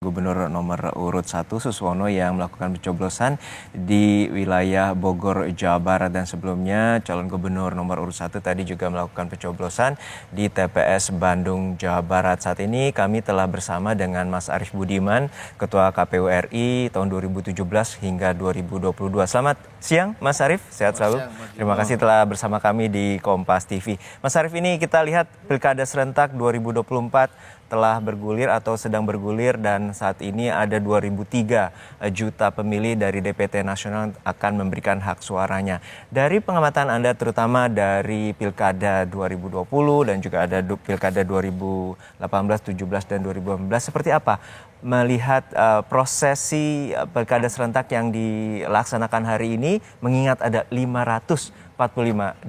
Gubernur nomor urut 1 Suswono yang melakukan pencoblosan di wilayah Bogor, Jawa Barat. Dan sebelumnya calon Gubernur nomor urut 1 tadi juga melakukan pencoblosan di TPS Bandung, Jawa Barat. Saat ini kami telah bersama dengan Mas Arief Budiman, Ketua KPU RI tahun 2017 hingga 2022. Selamat siang Mas Arief, sehat selalu. Terima kasih telah bersama kami di Kompas TV. Mas Arief, ini kita lihat Pilkada serentak 2024 telah bergulir atau sedang bergulir, dan saat ini ada 2003 juta pemilih dari DPT Nasional akan memberikan hak suaranya. Dari pengamatan Anda terutama dari Pilkada 2020 dan juga ada Pilkada 2018, 17 dan 2018, seperti apa melihat prosesi Pilkada serentak yang dilaksanakan hari ini mengingat ada 545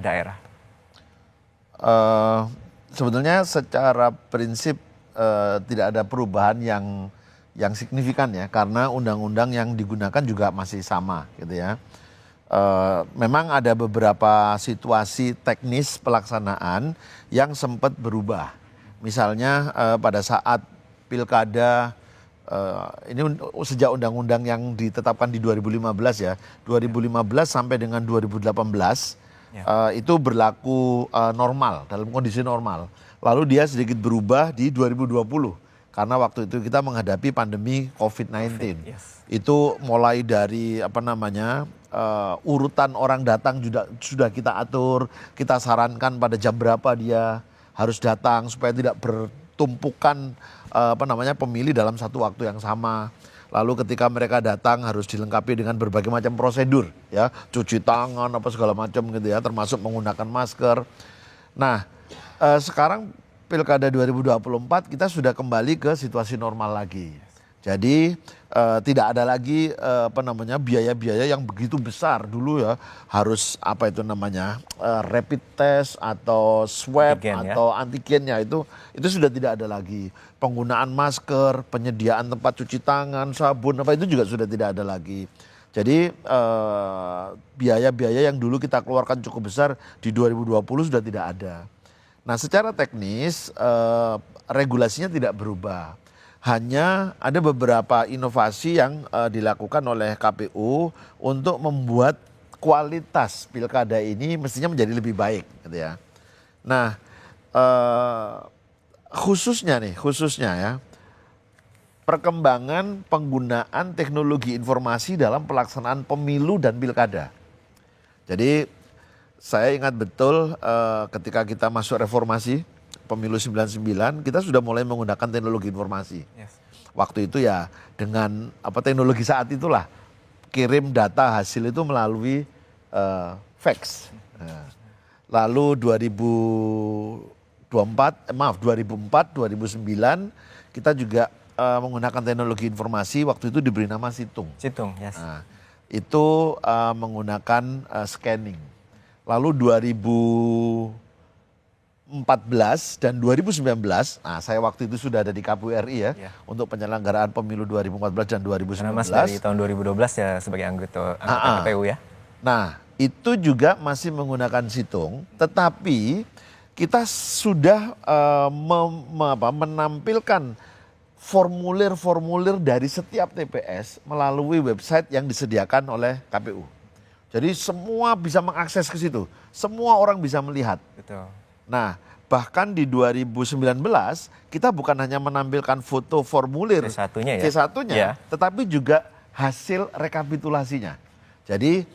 daerah? Sebetulnya secara prinsip tidak ada perubahan yang signifikan ya, karena undang-undang yang digunakan juga masih sama gitu ya. Memang ada beberapa situasi teknis pelaksanaan yang sempat berubah. Misalnya pada saat pilkada ini sejak undang-undang yang ditetapkan di 2015 ya, 2015 sampai dengan 2018 itu berlaku normal, dalam kondisi normal. Lalu dia sedikit berubah di 2020 karena waktu itu kita menghadapi pandemi COVID-19. Itu mulai dari urutan orang datang sudah kita atur, kita sarankan pada jam berapa dia harus datang supaya tidak bertumpukan pemilih dalam satu waktu yang sama. Lalu ketika mereka datang harus dilengkapi dengan berbagai macam prosedur ya, cuci tangan apa segala macam gitu ya, termasuk menggunakan masker. Nah, sekarang Pilkada 2024 kita sudah kembali ke situasi normal lagi. Jadi tidak ada lagi biaya-biaya yang begitu besar dulu ya, harus rapid test atau swab atau antigennya itu sudah tidak ada lagi. Penggunaan masker, penyediaan tempat cuci tangan, sabun itu juga sudah tidak ada lagi. Jadi biaya-biaya yang dulu kita keluarkan cukup besar di 2020 sudah tidak ada. Nah, secara teknis regulasinya tidak berubah. Hanya ada beberapa inovasi yang dilakukan oleh KPU untuk membuat kualitas pilkada ini mestinya menjadi lebih baik gitu ya. Nah, khususnya ya, perkembangan penggunaan teknologi informasi dalam pelaksanaan pemilu dan pilkada. Jadi saya ingat betul ketika kita masuk reformasi pemilu 99, kita sudah mulai menggunakan teknologi informasi. Waktu itu ya dengan teknologi saat itulah, kirim data hasil itu melalui fax. Lalu 2004, 2009 kita juga menggunakan teknologi informasi, waktu itu diberi nama Situng. Nah, itu menggunakan scanning. Lalu 2014 dan 2019, nah saya waktu itu sudah ada di KPU RI ya, untuk penyelenggaraan pemilu 2014 dan 2019. Karena Mas dari tahun 2012 ya sebagai anggota KPU ya. Nah, itu juga masih menggunakan Situng, tetapi kita sudah menampilkan formulir-formulir dari setiap TPS melalui website yang disediakan oleh KPU. Jadi semua bisa mengakses ke situ, semua orang bisa melihat. Betul. Nah, bahkan di 2019 kita bukan hanya menampilkan foto formulir C1-nya, tetapi juga hasil rekapitulasinya. Jadi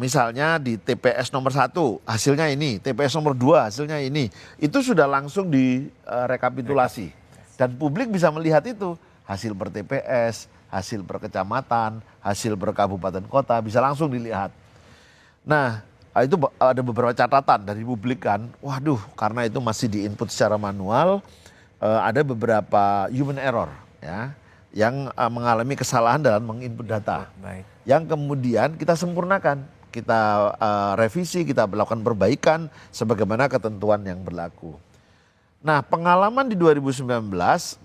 misalnya di TPS nomor 1 hasilnya ini, TPS nomor 2 hasilnya ini, itu sudah langsung direkapitulasi. Dan publik bisa melihat itu, hasil per TPS, hasil per kecamatan, hasil per kabupaten kota, bisa langsung dilihat. Nah, itu ada beberapa catatan dari publik kan, waduh karena itu masih di-input secara manual, ada beberapa human error ya, yang mengalami kesalahan dalam menginput data. Yang kemudian kita sempurnakan, kita revisi, kita melakukan perbaikan sebagaimana ketentuan yang berlaku. Nah, pengalaman di 2019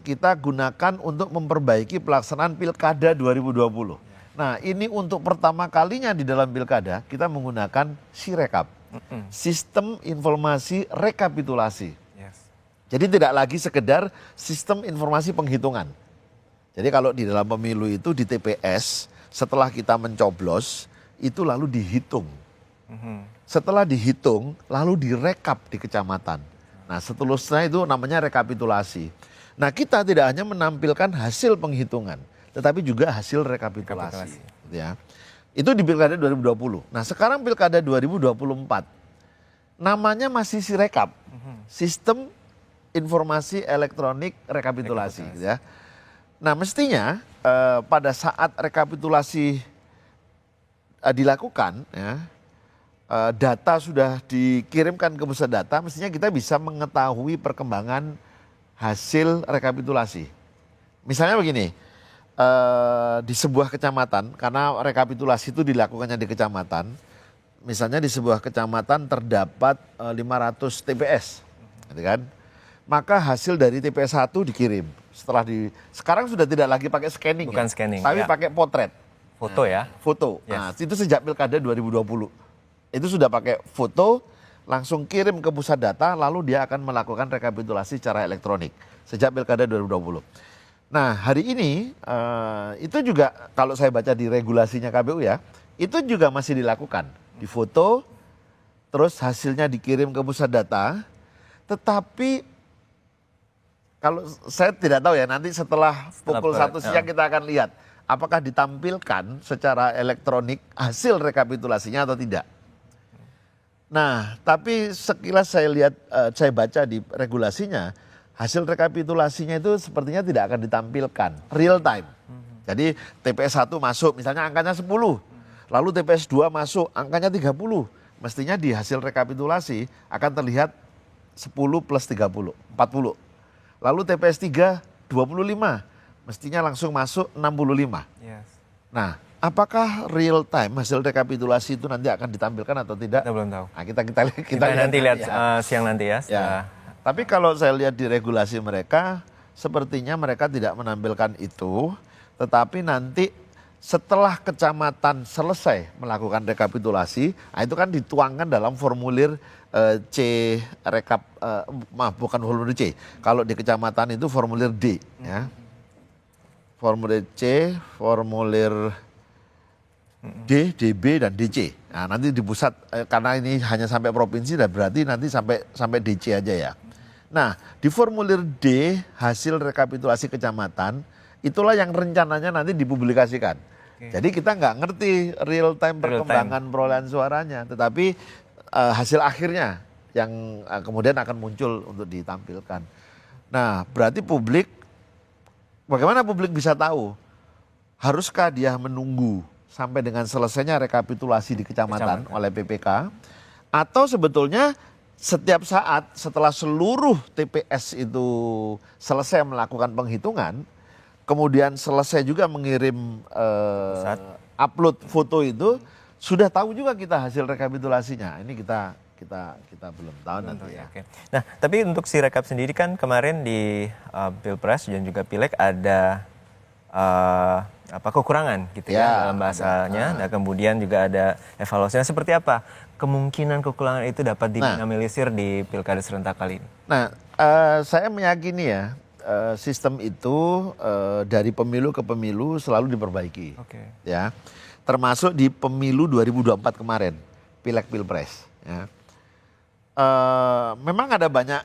kita gunakan untuk memperbaiki pelaksanaan Pilkada 2020. Nah, ini untuk pertama kalinya di dalam pilkada kita menggunakan Sirekap, sistem informasi rekapitulasi. Jadi tidak lagi sekedar sistem informasi penghitungan. Jadi kalau di dalam pemilu itu di TPS setelah kita mencoblos itu lalu dihitung. Setelah dihitung lalu direkap di kecamatan. Nah seterusnya itu namanya rekapitulasi. Nah kita tidak hanya menampilkan hasil penghitungan tetapi juga hasil rekapitulasi. Ya. Itu di Pilkada 2020. Nah sekarang Pilkada 2024 namanya masih Sirekap. Sistem Informasi Elektronik Rekapitulasi. Gitu ya. Nah mestinya pada saat rekapitulasi dilakukan, ya, data sudah dikirimkan ke pusat data, mestinya kita bisa mengetahui perkembangan hasil rekapitulasi. Misalnya begini, di sebuah kecamatan, karena rekapitulasi itu dilakukannya di kecamatan, misalnya di sebuah kecamatan terdapat 500 TPS, gitu kan? Maka hasil dari TPS 1 dikirim. Sekarang sudah tidak lagi pakai scanning, bukan ya, scanning, tapi ya. pakai potret. Foto ya? Foto. Yes. Nah, itu sejak Pilkada 2020. Itu sudah pakai foto, langsung kirim ke pusat data, lalu dia akan melakukan rekapitulasi secara elektronik. Sejak Pilkada 2020. Nah, hari ini itu juga kalau saya baca di regulasinya KPU ya, itu juga masih dilakukan. Di foto, terus hasilnya dikirim ke pusat data, tetapi kalau saya tidak tahu ya, nanti setelah pukul 1 siang kita akan lihat apakah ditampilkan secara elektronik hasil rekapitulasinya atau tidak. Nah, tapi sekilas saya lihat, saya baca di regulasinya, hasil rekapitulasinya itu sepertinya tidak akan ditampilkan real time. Jadi TPS 1 masuk, misalnya angkanya 10, lalu TPS 2 masuk, angkanya 30. Mestinya di hasil rekapitulasi akan terlihat 10 plus 30, 40. Lalu TPS 3 25, mestinya langsung masuk 65. Yes. Nah, apakah real time hasil rekapitulasi itu nanti akan ditampilkan atau tidak? Kita belum tahu. Nah, kita nanti lihat ya. Siang nanti ya. Ya. Tapi kalau saya lihat di regulasi mereka, sepertinya mereka tidak menampilkan itu, tetapi nanti setelah kecamatan selesai melakukan rekapitulasi, nah itu kan dituangkan dalam formulir C rekap, bukan formulir C. Kalau di kecamatan itu formulir D, ya. Formulir C, formulir D, DB dan DC. Nah, nanti di pusat karena ini hanya sampai provinsi, dan berarti nanti sampai DC aja ya. Nah, di formulir D hasil rekapitulasi kecamatan itulah yang rencananya nanti dipublikasikan. Jadi kita nggak ngerti real time perkembangan perolehan suaranya, tetapi hasil akhirnya yang kemudian akan muncul untuk ditampilkan. Nah, berarti publik, bagaimana publik bisa tahu? Haruskah dia menunggu sampai dengan selesainya rekapitulasi di kecamatan oleh PPK? Atau sebetulnya setiap saat setelah seluruh TPS itu selesai melakukan penghitungan, kemudian selesai juga mengirim upload foto itu, sudah tahu juga kita hasil rekapitulasinya. Ini kita belum tahu nanti ya. Oke. Nah, tapi untuk si rekap sendiri kan kemarin di Pilpres dan juga Pileg ada kekurangan gitu ya dalam bahasanya. Nah, kemudian juga ada evaluasinya. Seperti apa kemungkinan kekurangan itu dapat diminimalisir di Pilkada serentak kali ini? Nah, saya meyakini ya, sistem itu dari pemilu ke pemilu selalu diperbaiki. Ya. Termasuk di pemilu 2024 kemarin, Pileg Pilpres. Ya. Memang ada banyak,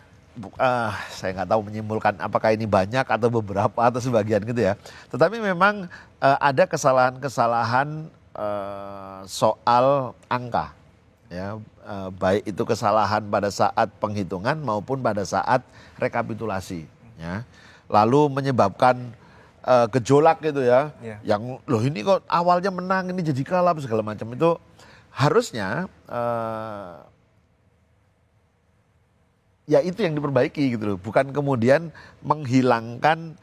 saya nggak tahu menyimpulkan apakah ini banyak atau beberapa atau sebagian gitu ya. Tetapi memang ada kesalahan-kesalahan soal angka. Ya, baik itu kesalahan pada saat penghitungan maupun pada saat rekapitulasi. Ya. Lalu menyebabkan gejolak gitu ya, yang loh ini kok awalnya menang ini jadi kalah segala macam. Itu harusnya ya itu yang diperbaiki gitu loh, bukan kemudian menghilangkan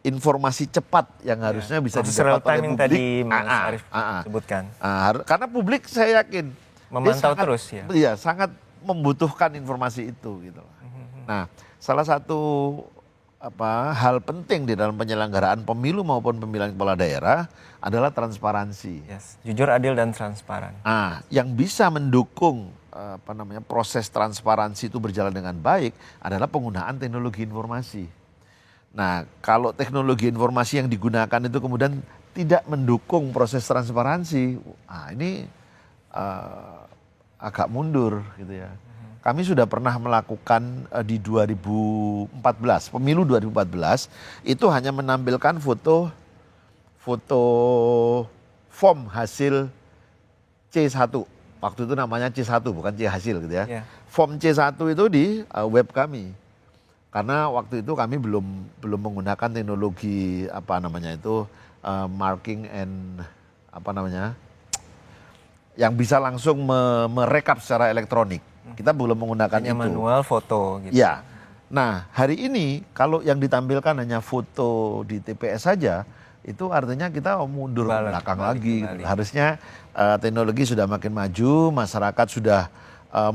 informasi cepat yang harusnya bisa didapat oleh publik. Tadi Mas Arief sebutkan. Karena publik saya yakin memantau terus ya. Iya, sangat membutuhkan informasi itu gitu. Nah, salah satu hal penting di dalam penyelenggaraan pemilu maupun pemilihan kepala daerah adalah transparansi. Yes. Jujur, adil dan transparan. Yang bisa mendukung proses transparansi itu berjalan dengan baik adalah penggunaan teknologi informasi. Nah, kalau teknologi informasi yang digunakan itu kemudian tidak mendukung proses transparansi, ini agak mundur gitu ya. Kami sudah pernah melakukan di 2014, pemilu 2014 itu hanya menampilkan foto form hasil C1. Waktu itu namanya C1 bukan C hasil gitu ya. Yeah. Form C1 itu di web kami. Karena waktu itu kami belum menggunakan teknologi marking and yang bisa langsung merekap secara elektronik. Kita belum menggunakan hanya itu. Manual foto gitu. Ya. Nah, hari ini kalau yang ditampilkan hanya foto di TPS saja, itu artinya kita mundur ke belakang lagi. Harusnya teknologi sudah makin maju, masyarakat sudah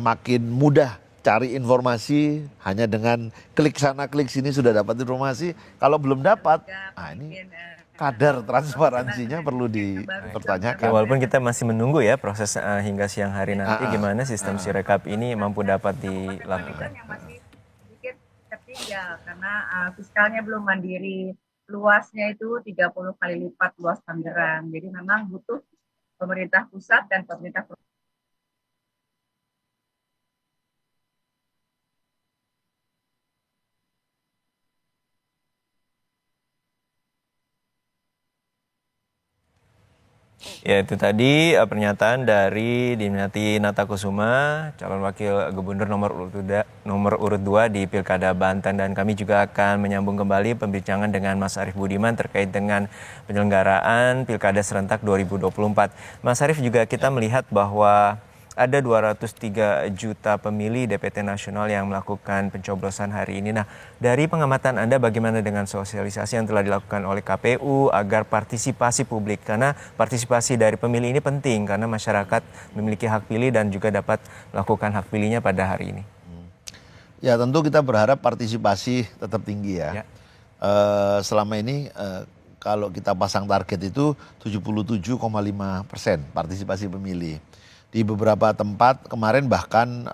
makin mudah cari informasi, hanya dengan klik sana klik sini sudah dapat informasi. Kalau belum dapat, ini kadar transparansinya perlu dipertanyakan. Ya, walaupun kita masih menunggu ya proses hingga siang hari nanti gimana sistem Sirekap ini mampu dapat dilakukan. Yang masih sedikit tertinggal karena fiskalnya belum mandiri. Luasnya itu 30 kali lipat luas Tangerang. Jadi memang butuh pemerintah pusat dan pemerintah provinsi. Ya, itu tadi pernyataan dari Dimyati Natakusuma, calon wakil gubernur nomor urut 2 di Pilkada Banten, dan kami juga akan menyambung kembali pembincangan dengan Mas Arief Budiman terkait dengan penyelenggaraan Pilkada serentak 2024. Mas Arief, juga kita melihat bahwa ada 203 juta pemilih DPT nasional yang melakukan pencoblosan hari ini. Nah, dari pengamatan Anda bagaimana dengan sosialisasi yang telah dilakukan oleh KPU agar partisipasi publik? Karena partisipasi dari pemilih ini penting karena masyarakat memiliki hak pilih dan juga dapat melakukan hak pilihnya pada hari ini. Ya, tentu kita berharap partisipasi tetap tinggi ya. Selama ini kalau kita pasang target itu 77,5% partisipasi pemilih. Di beberapa tempat kemarin bahkan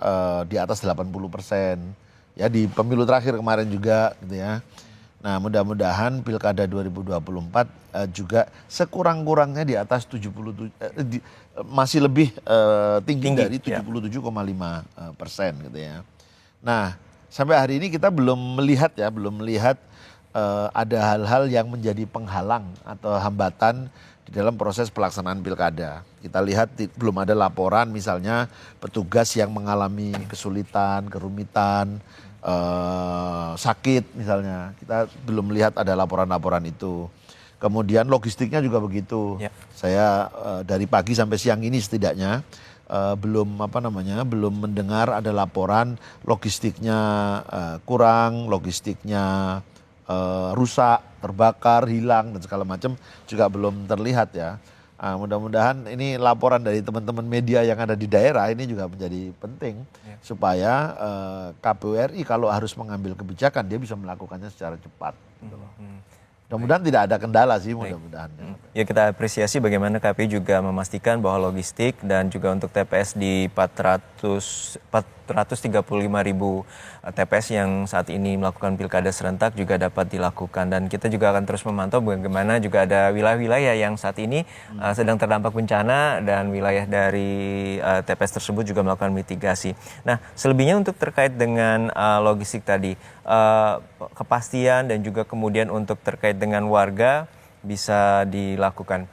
di atas 80%. Ya, di pemilu terakhir kemarin juga gitu ya. Nah, mudah-mudahan Pilkada 2024 juga sekurang-kurangnya di atas 77 masih lebih tinggi dari 77,5% gitu ya. Nah, sampai hari ini kita belum melihat ada hal-hal yang menjadi penghalang atau hambatan di dalam proses pelaksanaan pilkada. Kita lihat belum ada laporan misalnya petugas yang mengalami kesulitan, kerumitan, sakit misalnya. Kita belum melihat ada laporan-laporan itu. Kemudian logistiknya juga begitu. Ya. Saya dari pagi sampai siang ini setidaknya belum mendengar ada laporan logistiknya kurang, logistiknya rusak, terbakar, hilang dan segala macam juga belum terlihat ya. Mudah-mudahan ini laporan dari teman-teman media yang ada di daerah ini juga menjadi penting supaya KPU RI kalau harus mengambil kebijakan dia bisa melakukannya secara cepat. Gitu loh. Mudah-mudahan tidak ada kendala sih mudah-mudahan. Ya, kita apresiasi bagaimana KPU juga memastikan bahwa logistik dan juga untuk TPS di 435.000 TPS yang saat ini melakukan pilkada serentak juga dapat dilakukan, dan kita juga akan terus memantau bagaimana juga ada wilayah-wilayah yang saat ini sedang terdampak bencana dan wilayah dari TPS tersebut juga melakukan mitigasi. Nah, selebihnya untuk terkait dengan logistik tadi, kepastian dan juga kemudian untuk terkait dengan warga bisa dilakukan.